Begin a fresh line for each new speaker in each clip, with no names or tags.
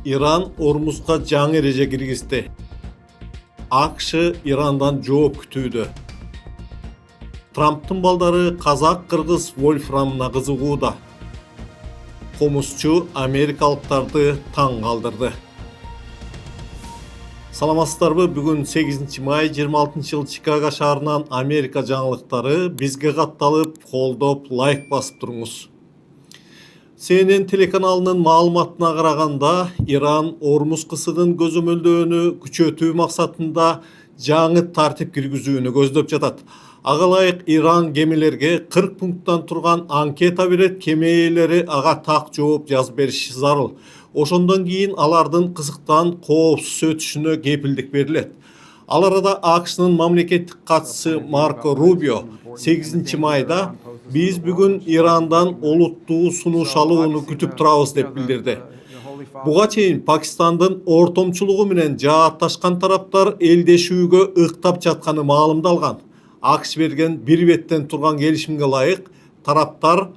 İran Ormuzga жаңы эреже киргизди. АКШ Ирандан жооп күтүүдө. Трамптын балдары казак-кыргыз вольфрамына кызыгууда. Комузчу америкалыктарды таң калтырды. Саламатсыздарбы? Бүгүн 8 май 26 Чикаго шаарынан Америка жаңылыктары бизге катталып, колдоп, лайк басып туруңуз. CNN телеканалынын маалыматына караганда, Иран Ормуз кысыгын көзөмөлдөөнү күчөтүү максатында жаңы тартип киргизүүнү көздөп жатат. Ага ылайык Иран кемелерге 40 пункттан турган анкета берет, кеме ээлери ага так жооп жазып бериши зарыл. Ошондон кийин алардын кысыктан коопсуз өтүшүнө кепилдик берилет. Ал арада АКШнын мамлекеттик катчысы Марко Рубио 8 майда биз бүгүн Ирандан олуттуу сунуш алууну күтүп турабыз деп билдирди. Буга чейин Пакистандын ортомчулугу менен жаатташкан тараптар элдешүүгө ыктап жатканы маалымдалган. АКШ берген бир беттен турган келишимге ылайык тараптар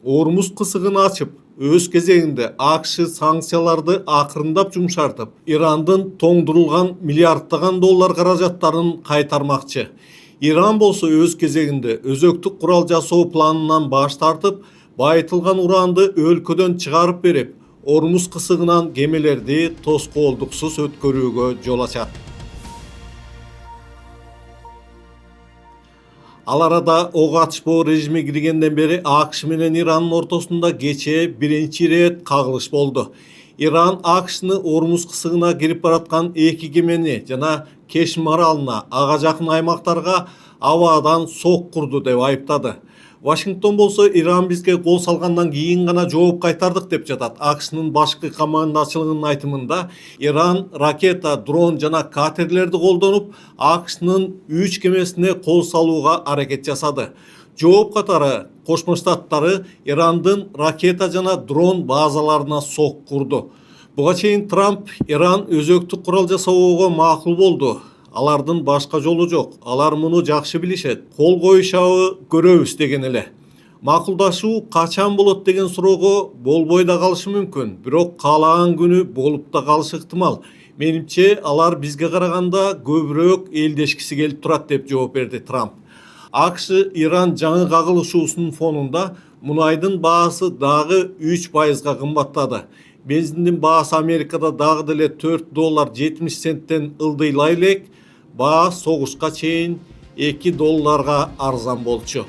Ормуз кысыгын ачып, өз кезегинде АКШ санкцияларды акырындап жумшартып, Ирандын тоңдурулган миллиарддаган доллар каражаттарын кайтармакчы. Иран болсо өз кезегинде өзөктүк курал жасоо планынан баш тартып, байытылган уранды өлкөдөн чыгарып берип, Ормуз кысыгынан кемелерди тоскоолдуксуз өткөрүүгө жол ачат. Ал арада ок атышпоо режими киргенден бери АКШ менен Ирандын ортосунда кечээ биринчи ирет кагылыш болду. Иран АКШны Ормуз кысыгына кирип бараткан эки кемени жана Кешим аралына, ага жакын аймактарга абадан сок курду деп айыптады. Вашингтон болсо Иран бизге кол салгандан кийин гана жооп кайтардык деп жатат. АКШнын башкы командачылыгынын айтымында Иран ракета, дрон жана катерлерди колдонуп, АКШнын 3 кемесине кол салууга аракет жасады. Жооп катары Кошмо Штаттары Ирандын ракета жана дрон базаларына сок курду. Буга чейин Трамп Иран өзөктүк курал жасоого макул болду. Алардын башка жолу жок. Алар муну жакшы билишет. Кол коюшабы көрөбүз деген эле. Макулдашуу качан болот деген суроого болбой да калышы мүмкүн. Бирок каалаган күнү болуп да калышы ыктымал. Менимче алар бизге караганда көбүрөөк элдешкиси келип турат деп жооп берди Трамп. АКШ Иран жаңы кагылышуусунун фонунда мунайдын баасы дагы 3%га кымбаттады. Бензиндин баасы Америкада дагы деле $4.70 ылдыйлай элек, баа согушка чейин $2 арзан болчу.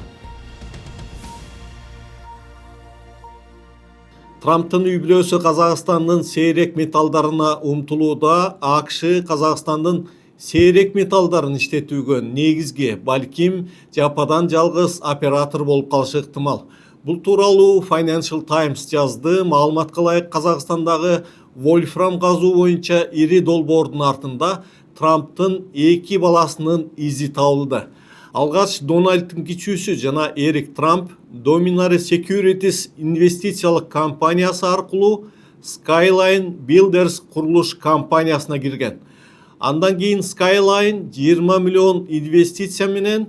Трамптын үй бүлөсү Казакстандын сейрек металлдарына умтулууда. АКШ Казакстандын сейрек металлдарын иштетүүгө негизги, балким жападан жалгыз оператор болуп калышы ыктымал. Бул тууралуу Financial Times жазды. Маалыматка ылайык Казакстандагы вольфрам казуу боюнча ири долбоордун артында Трамптын 2 баласынын изи табылды. Алгач Дональдтын кичүүсү жана Эрик Трамп Dominary Securities инвестициялык компаниясы аркылуу Skyline Builders курулуш компаниясына кирген. Андан кийин Skyline 20 миллион инвестиция менен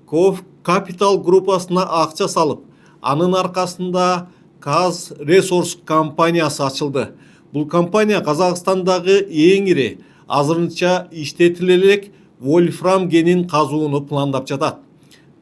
Cove Capital группасына акча салып, анын аркасында Kaz Resource компаниясы ачылды. Бул компания Казакстандагы эң ири, азырынча иштетиле элек вольфрам кенин казууну пландап жатат.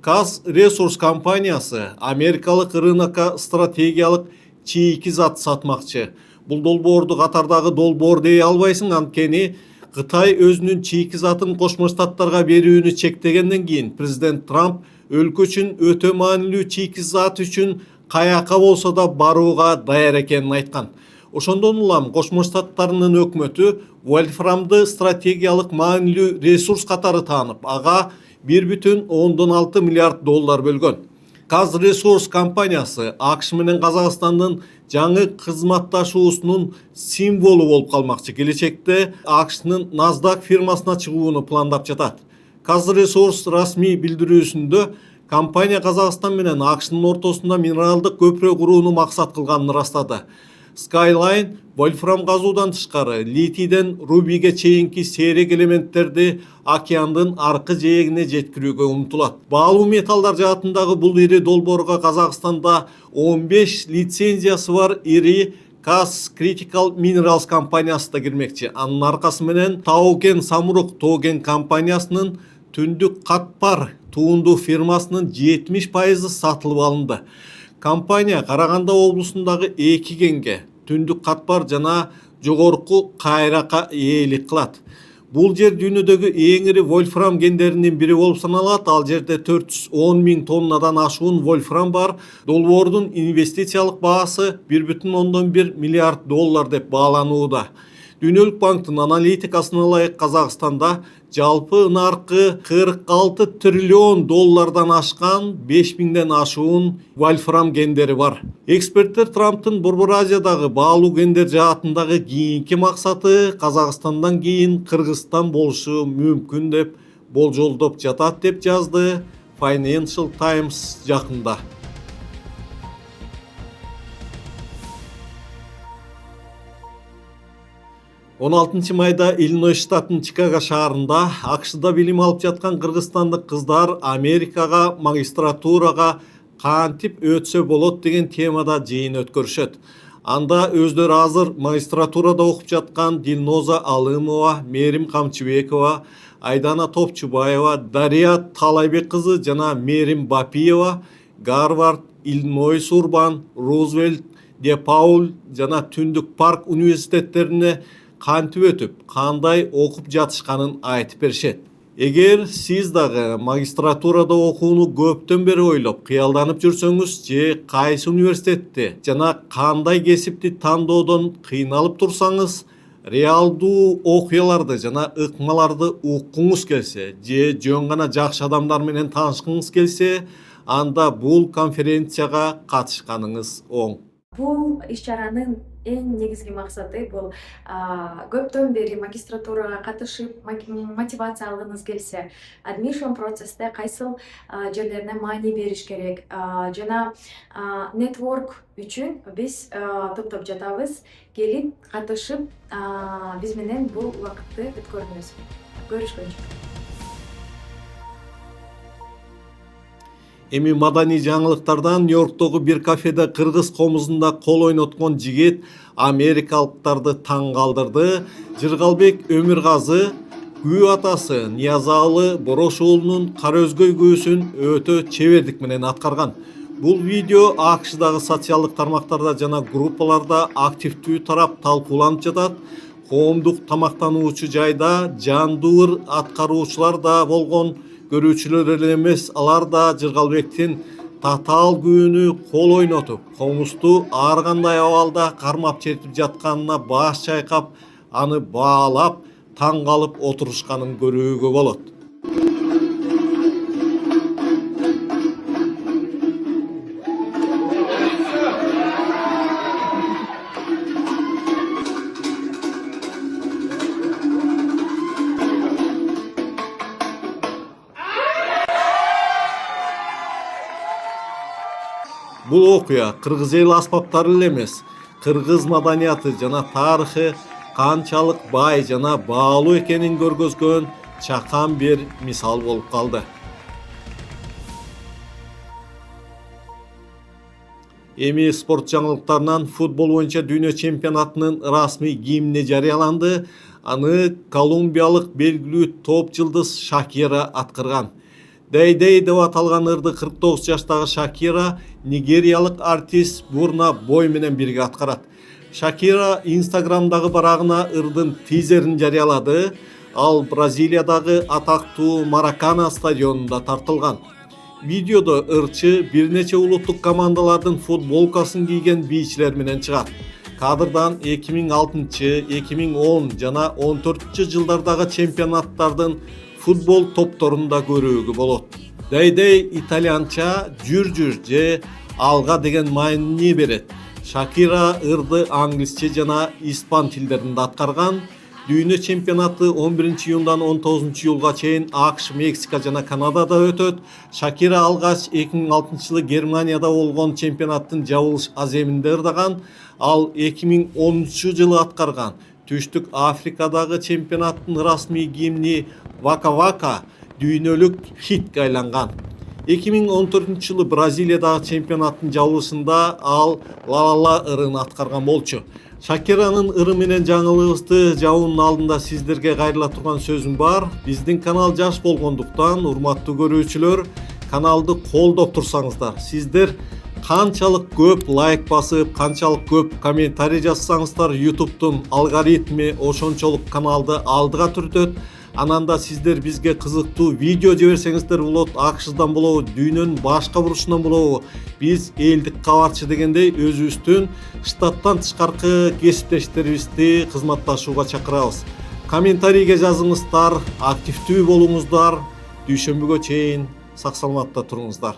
Kaz Resource компаниясы америкалык рынокко стратегиялык чийки зат сатмакчы. Бул долбоорду катардагы долбоор дей албайсың, анткени Кытай өзүнүн чийки затын Кошмо Штаттарга берүүнү чектегенден кийин президент Трамп өлкө үчүн өтө маанилүү чийки зат үчүн каяка болсо да барууга даяр экенин айткан. Ошондон улам Кошмо Штаттарынын өкмөтү вольфрамды стратегиялык маанилүү ресурс катары таанып, ага $1,6 миллиард бөлгөн. Kaz Resource компаниясы АКШ менен Казакстандын жаңы кызматташуусунун символу болуп калмакчы. Келечекте АКШнын NASDAQ фирмасына чыгууну пландап жатат. Kaz Resource расмий билдирүүсүндө компания Казакстан менен АКШнын ортосунда минералдык көпүрө курууну максат кылганын ырастады. Skyline вольфрам казуудан тышкары литийден рубийге чейинки сейрек элементтерди океандын аркы жээгине жеткирүүгө умтулат. Баалуу металлдар жаатындагы бул ири долбоорго Казакстанда 15 лицензиясы бар ири Kas Critical Minerals компаниясы да кирмекчи. Анын аркасы менен Taugen Samruk Togen компаниясынын Түндүк Катпар туунду фирмасынын 70% сатылып алынды. Компания Караганда облусундагы 2 кенге Түндүк Катпар жана жогорку кайракка ээлик кылат. Бул жер дүйнөдөгү эң ири вольфрам кендеринин бири болуп саналат. Ал жерде 410 000 тоннадан ашуун вольфрам бар. Долбоордун инвестициялык баасы 1,1 миллиард доллар деп бааланууда. Дүйнөлүк банктын аналитикасына ылайык Казакстанда жалпы наркы 46 триллион доллардан ашкан 5000ден ашуун вольфрам кендери бар. Эксперттер Трамптын Борбор Азиядагы баалуу кендер жаатындагы кийинки максаты Казакстандан кийин Кыргызстан болушу мүмкүн деп болжолдоп жатат деп жазды Financial Times жакында. 16 майда Иллинойс штатынын Чикаго шаарында АКШда билим алып жаткан кыргызстандык кыздар Америкага магистратурага кантип өтсө болот деген темада жыйын өткөрүшөт. Анда өздөрү азыр магистратурада окуп жаткан Дилноза Алымова, Мерим Камчыбекова, Айдана Топчубаева, Дария Талайбек кызы жана Мерим Бапиева Гарвард, Иллинойс Урбан, Рузвельт, Депаул жана Түндүк Парк университеттерине кантип өтүп, кандай окуп жатышканын айтып беришет. Эгер сиз дагы магистратурада окууну көптөн бери ойлоп, кыялданып жүрсөңүз, же кайсы университетте жана кандай кесипти тандоодон кыйналып турсаңыз, реалдуу окуяларды жана ыкмаларды уккуңуз келсе, же жөн гана жакшы адамдар менен таанышкыңыз келсе, анда бул конференцияга катышканыңыз оң.
Бул иш-чаранын эң негизги максаты бул көптөн бери магистратурага катышып мотивация алгыңыз келсе, admission процессте кайсыл жерлерине маани бериш керек жана network үчүн биз топтоп жатабыз. Келип катышып биз менен бул убакытты өткөрүңүз. Көрүшкөнчө.
Эми маданий жаңылыктардан Нью-Йорктогу бир кафеде кыргыз комузунда кол ойноткон жигит америкалыктарды таң калтырды. Жыргалбек Өмүргазы күү атасы Ниязалы Борошуулунун кара өзгөй күүсүн өтө чебердик менен аткарган. Бул видео АКШдагы социалдык тармактарда жана группаларда активдүү тарап талкууланып жатат. Коомдук тамактануучу жайда жандуур аткаруучулар да болгон, көрүүчүлөр эле эмес, алар да Жыргалбектин татаал күүнү кол ойнотуп, комузду ар кандай абалда кармап чертип жатканына баш чайкап, аны баалап, таң калып отурушканын көрүүгө болот. Бул окуя кыргыз эл аспаптары эле эмес, кыргыз маданияты жана тарыхы канчалык бай жана баалуу экенин көргөзгөн чакан бир мисал болуп калды. Эми спорт жаңылыктарынан футбол боюнча дүйнө чемпионатынын расмий гимни жарыяланды. Аны колумбиялык белгилүү топ жылдыз Шакира аткарган. Day Day деп аталган ырды 49 жаштагы Шакира нигериялык артист Бурна Бой менен бирге аткарат. Шакира Инстаграмдагы барагына ырдын тизерин жарыялады. Ал Бразилиядагы атактуу Маракана стадионунда тартылган. Видеодо ырчы бир нече улуттук командалардын футболкасын кийген бийчилер менен чыгат. Кадрдан 2006, 2010 жана 14 жылдардагы чемпионаттардын футбол топторунда көрүүгө болот. Day Day итальянча жүр же алга деген маани берет. Шакира ырды англисче жана испан тилдеринде аткарган. Дүйнө чемпионаты 11-июндан 19-июлга чейин АКШ, Мексика жана Канадада өтөт. Шакира алгач 2006-жылы Германияда болгон чемпионаттын жабылыш аземинде ырдаган. Ал 2010-жылы аткарган Түштүк Африкадагы чемпионаттын расмий гимни Вака Вака дүйнөлүк хитке айланган. 2014 жылы Бразилиядагы чемпионаттын жабылышында ал Лалала ырын аткарган болчу. Шакиранын ыры менен жаңылыгыбызды жабуунун алдында сиздерге кайрыла турган сөзүм бар. Биздин канал жаш болгондуктан, урматтуу көрүүчүлөр, каналды колдоп турсаңыздар, сиздер канчалык көп лайк басып, канчалык көп комментарий жазсаңыздар, YouTube'дун алгоритми ошончолук каналды алдыга түртөт. Ананда сиздер бизге кызыктуу видео жиберсеңиздер болот, АКШдан болобу, дүйнөнүн башка бурушунан болобу. Биз элдик кабарчы дегендей өзүбүздүн штаттан тышкаркы кесиптештерибизди кызматташууга чакырабыз. Комментарийге жазыңыздар, активдүү болуңуздар. Дүйшөмбүгө чейин сак саламатта туруңуздар.